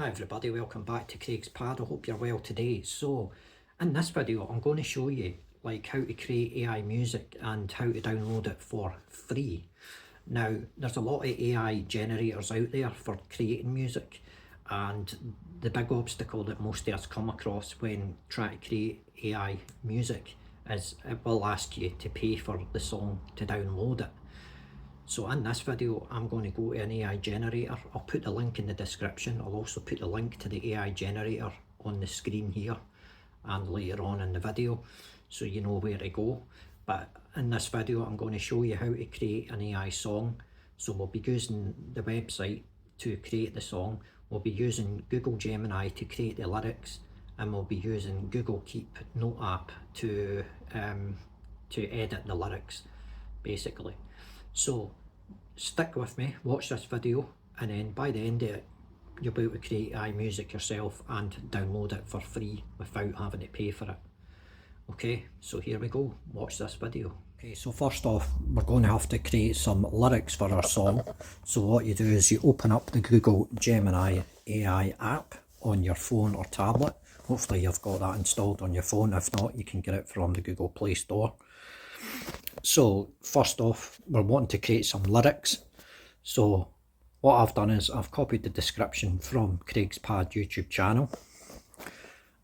Hi everybody, welcome back to Craig's Pad. I hope you're well today. So in this video I'm going to show you how to create AI music and how to download it for free. Now there's a lot of AI generators out there for creating music, and the big obstacle that most of us come across when trying to create AI music is it will ask you to pay for the song to download it. So in this video, I'm going to go to an AI generator. I'll put the link in the description. I'll also put the link to the AI generator on the screen here and later on in the video, so you know where to go. But in this video, I'm going to show you how to create an AI song. So we'll be using the website to create the song. We'll be using Google Gemini to create the lyrics, and we'll be using Google Keep Note app to edit the lyrics, basically. So stick with me, watch this video, and then by the end of it you'll be able to create AI music yourself and download it for free without having to pay for it. Okay, so here we go, watch this video. Okay, so first off we're going to have to create some lyrics for our song. So what you do is you open up the Google Gemini AI app on your phone or tablet. Hopefully you've got that installed on your phone. If not, you can get it from the Google Play Store. So first off, we're wanting to create some lyrics. So what I've done is I've copied the description from Craig's Pad YouTube channel,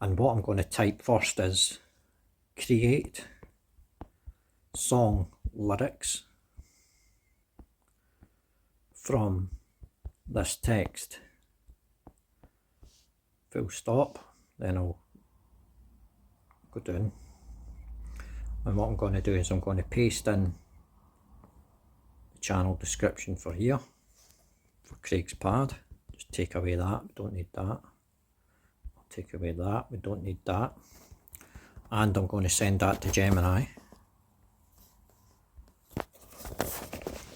and what I'm going to type first is create song lyrics from this text, full stop. Then I'll go down. And what I'm going to do is I'm going to paste in the channel description for here, for Craig's Pad. Just take away that, we don't need that. I'll take away that, we don't need that. And I'm going to send that to Gemini.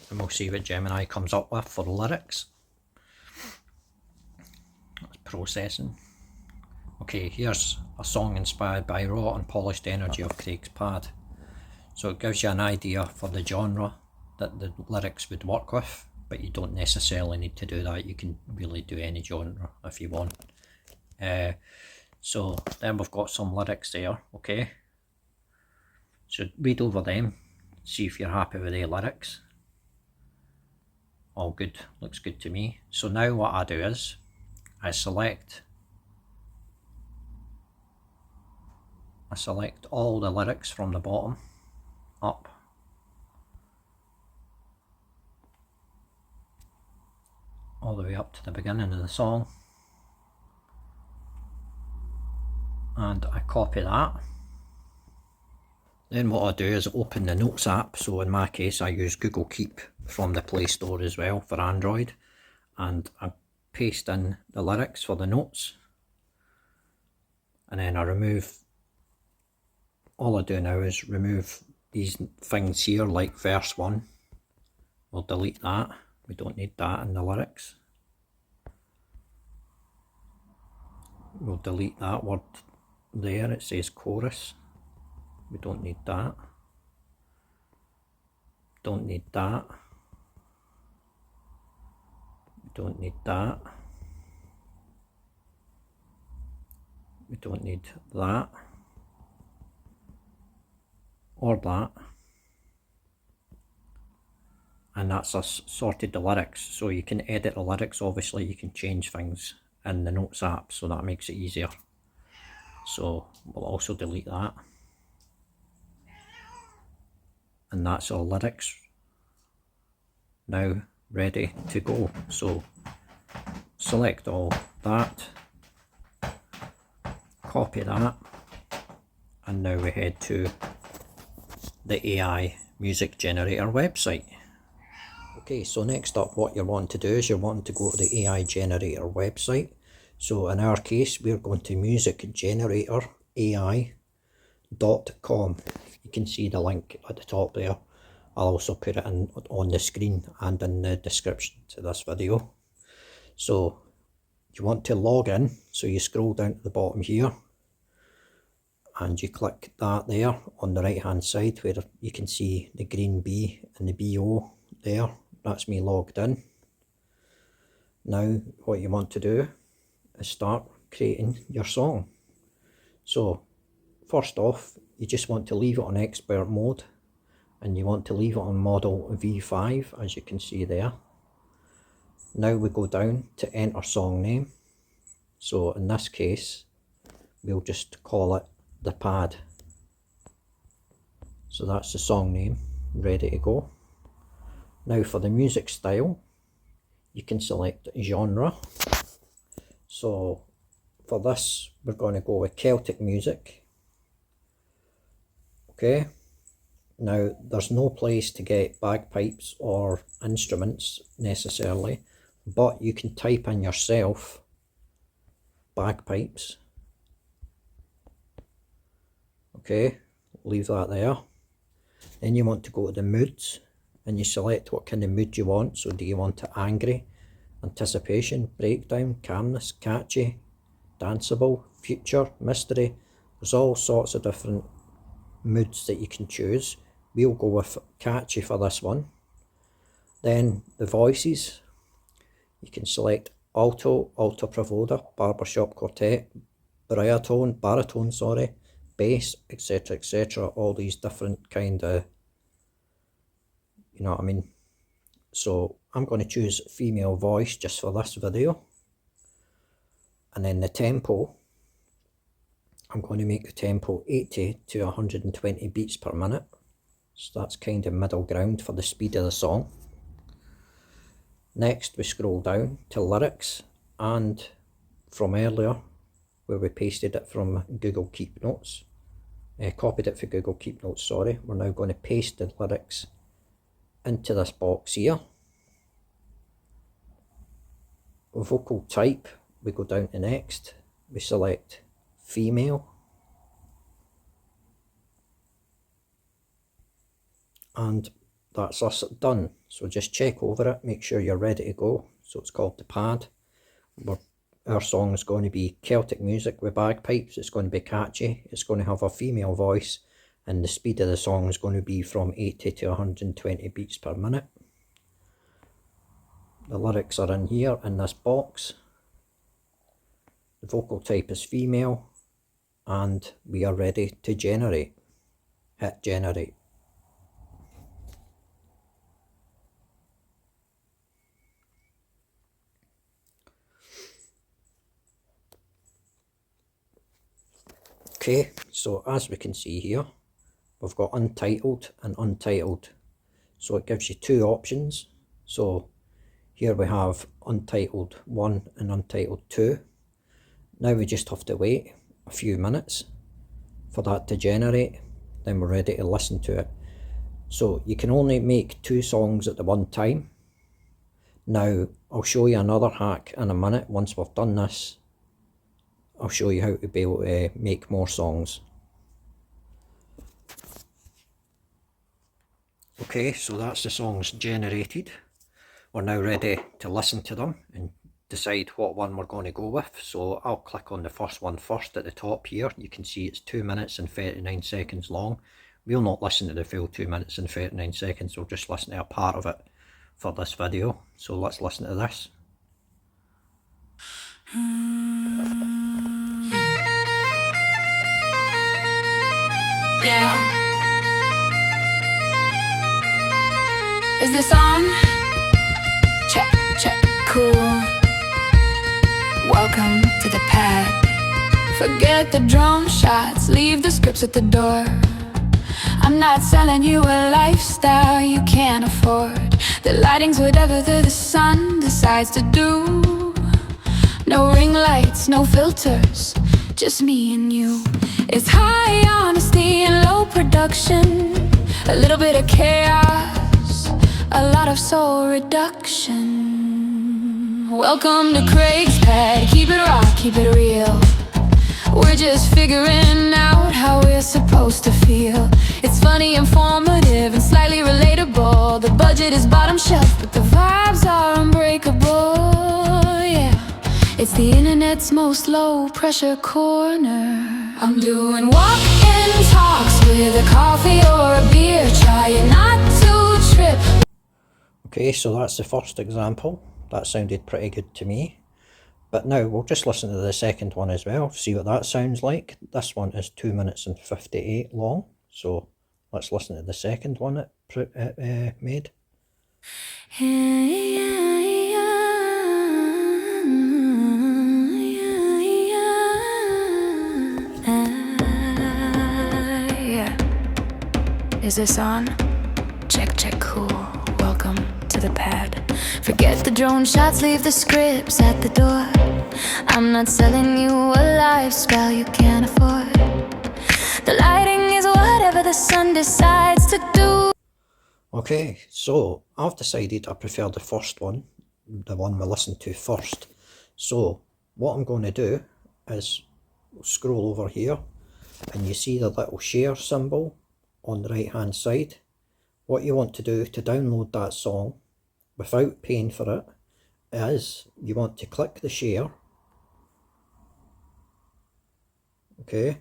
And we'll see what Gemini comes up with for the lyrics. That's processing. Okay, here's a song inspired by raw and polished energy of Craig's Pad. So it gives you an idea for the genre that the lyrics would work with, but you don't necessarily need to do that. You can really do any genre if you want. So then we've got some lyrics there, okay? So read over them, see if you're happy with the lyrics. All good, looks good to me. So now what I do is I select all the lyrics from the bottom up, all the way up to the beginning of the song, and I copy that. Then what I do is open the Notes app. So in my case I use Google Keep from the Play Store as well for Android, and I paste in the lyrics for the notes, and then I remove. All I do now is remove these things here, like verse 1. We'll delete that, we don't need that in the lyrics. We'll delete that word there, it says chorus, we don't need that. Don't need that. We don't need that. We don't need that. Or that. And that's us sorted the lyrics. So you can edit the lyrics, obviously you can change things in the Notes app, so that makes it easier. So we'll also delete that. And that's all lyrics now ready to go. So select all that, copy that, and now we head to the AI music generator website. Okay, so next up what you're wanting to do is you're wanting to go to the AI generator website. So in our case we're going to musicgeneratorai.com. You can see the link at the top there. I'll also put it in on the screen and in the description to this video. So you want to log in, so you scroll down to the bottom here and you click that there on the right hand side where you can see the green B and the BO there. That's me logged in. Now what you want to do start creating your song. So first off, you just want to leave it on expert mode, and you want to leave it on model V5, as you can see there. Now we go down to enter song name. So in this case, we'll just call it The Pad. So that's the song name, ready to go. Now for the music style, you can select genre. So for this, we're going to go with Celtic music. Okay. Now there's no place to get bagpipes or instruments necessarily, but you can type in yourself bagpipes. Okay, leave that there. Then you want to go to the moods, and you select what kind of mood you want. So do you want it angry, anticipation, breakdown, calmness, catchy, danceable, future, mystery? There's all sorts of different moods that you can choose. We'll go with catchy for this one. Then the voices, you can select alto, alto provoda, barbershop quartet, baritone, bass, etc, etc. All these different kind of, you know what I mean. So I'm going to choose female voice just for this video. And then the tempo, I'm going to make the tempo 80 to 120 beats per minute. So that's kind of middle ground for the speed of the song. Next we scroll down to lyrics, and from earlier where we pasted it from Google Keep Notes, copied it for Google Keep Notes, sorry, we're now going to paste the lyrics into this box here. Vocal type, we go down to next, we select female, and that's us done. So just check over it, make sure you're ready to go. So it's called The Pad. Our song is going to be Celtic music with bagpipes. It's going to be catchy, it's going to have a female voice, and the speed of the song is going to be from 80 to 120 beats per minute. The lyrics are in here in this box. The vocal type is female, and we are ready to generate. Hit generate. Okay, so as we can see here, we've got untitled and untitled. So it gives you two options. So here we have untitled 1 and untitled 2. Now we just have to wait a few minutes for that to generate, then we're ready to listen to it. So you can only make 2 songs at the one time. Now I'll show you another hack in a minute. Once we've done this, I'll show you how to be able to make more songs. Okay, so that's the songs generated. We're now ready to listen to them and decide what one we're going to go with. So I'll click on the first one first at the top here. You can see it's 2 minutes and 39 seconds long. We'll not listen to the full 2 minutes and 39 seconds, we'll just listen to a part of it for this video. So let's listen to this. Yeah. Is this on? Check, check, cool. Welcome to the pad. Forget the drone shots, leave the scripts at the door. I'm not selling you a lifestyle you can't afford. The lighting's whatever the sun decides to do. No ring lights, no filters, just me and you. It's high honesty and low production, a little bit of chaos, a lot of soul reduction. Welcome to Craig's Pad, keep it raw, keep it real. We're just figuring out how we're supposed to feel. It's funny, informative, and slightly relatable. The budget is bottom shelf, but the vibes are unbreakable, yeah. It's the internet's most low-pressure corner. I'm doing walk-in talks with a coffee or a beer, trying not to trip. Okay, so that's the first example. That sounded pretty good to me. But now we'll just listen to the second one as well, see what that sounds like. This one is 2 minutes and 58 long, so let's listen to the second one it made. Is this on? Check, check, cool. Welcome to the pad. Forget the drone shots, leave the scripts at the door. I'm not selling you a lifestyle you can't afford. The lighting is whatever the sun decides to do. Okay, so I've decided I prefer the first one, the one we listened to first. So what I'm going to do is scroll over here and you see the little share symbol on the right hand side. What you want to do to download that song without paying for it is you want to click the share. Okay,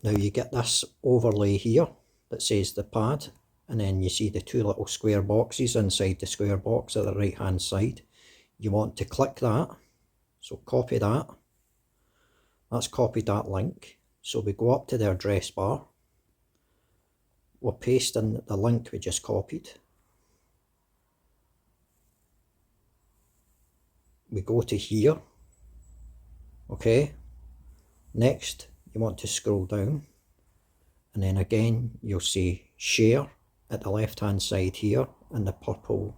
now you get this overlay here that says the pad, and then you see the two little square boxes inside the square box at the right hand side. You want to click that, so copy that. That's copied that link. So we go up to the address bar, we'll paste in the link we just copied. We go to here. Okay, next you want to scroll down, and then again you'll see share at the left hand side here in the purple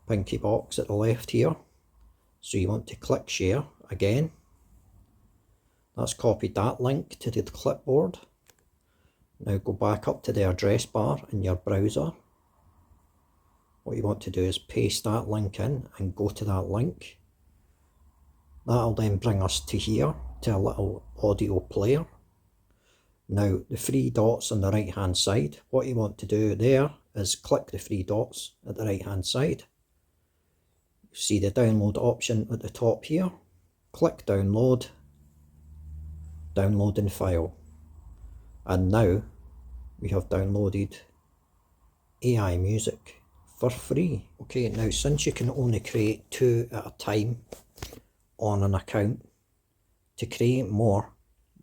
pinky box at the left here. So you want to click share again. That's copied that link to the clipboard. Now go back up to the address bar in your browser. What you want to do is paste that link in and go to that link. That'll then bring us to here, to a little audio player. Now the three dots on the right hand side, what you want to do there is click the three dots at the right hand side. See the download option at the top here. Click download, downloading file. And now we have downloaded AI music for free. Okay, now since you can only create 2 at a time on an account, to create more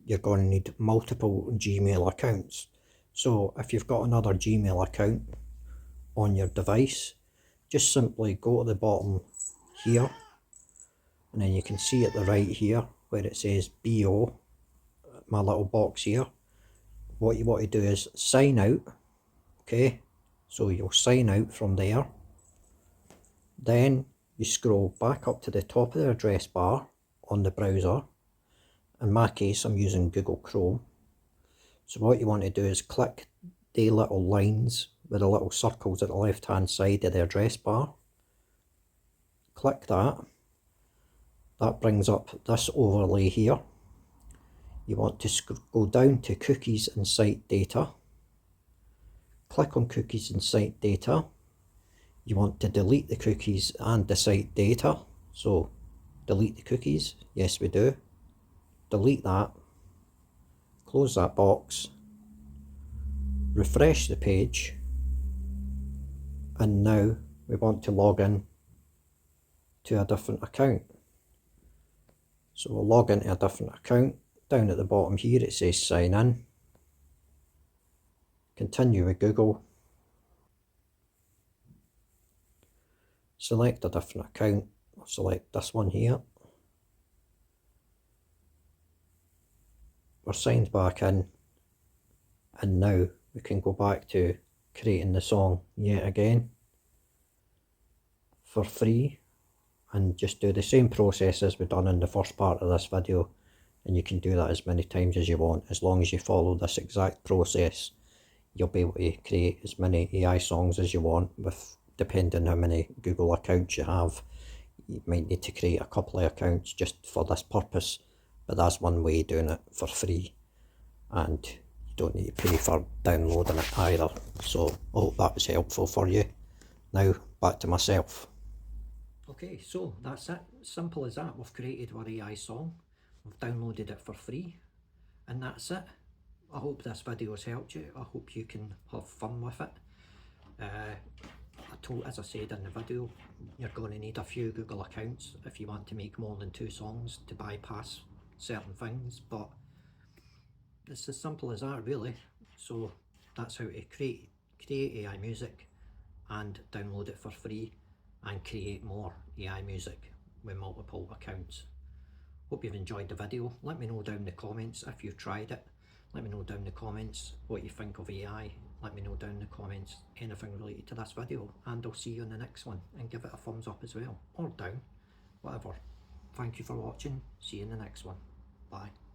you're going to need multiple Gmail accounts. So if you've got another Gmail account on your device, just simply go to the bottom here, and then you can see at the right here where it says BO, my little box here. What you want to do is sign out. Okay, so you'll sign out from there. Then you scroll back up to the top of the address bar on the browser. In my case, I'm using Google Chrome. So what you want to do is click the little lines with the little circles at the left hand side of the address bar. Click that. That brings up this overlay here. You want to go down to cookies and site data. Click on cookies and site data. You want to delete the cookies and the site data. So delete the cookies. Yes, we do. Delete that. Close that box. Refresh the page. And now we want to log in to a different account. So we'll log into a different account. Down at the bottom here it says sign in. Continue with Google. Select a different account. I'll select this one here. We're signed back in, and now we can go back to creating the song yet again for free, and just do the same process as we've done in the first part of this video. And you can do that as many times as you want. As long as you follow this exact process, you'll be able to create as many AI songs as you want, with depending how many Google accounts you have. You might need to create a couple of accounts just for this purpose, but that's one way of doing it for free, and you don't need to pay for downloading it either. So I hope that was helpful for you. Now back to myself. Okay, so that's it. Simple as that. We've created our AI song. We've downloaded it for free, and that's it. I hope this video has helped you. I hope you can have fun with it. I as I said in the video, you're going to need a few Google accounts if you want to make more than 2 songs to bypass certain things, but it's as simple as that really. So that's how to create AI music and download it for free and create more AI music with multiple accounts. Hope you've enjoyed the video. Let me know down in the comments if you've tried it. Let me know down in the comments what you think of AI. Let me know down in the comments anything related to this video, and I'll see you in the next one, and give it a thumbs up as well, or down, whatever. Thank you for watching. See you in the next one. Bye.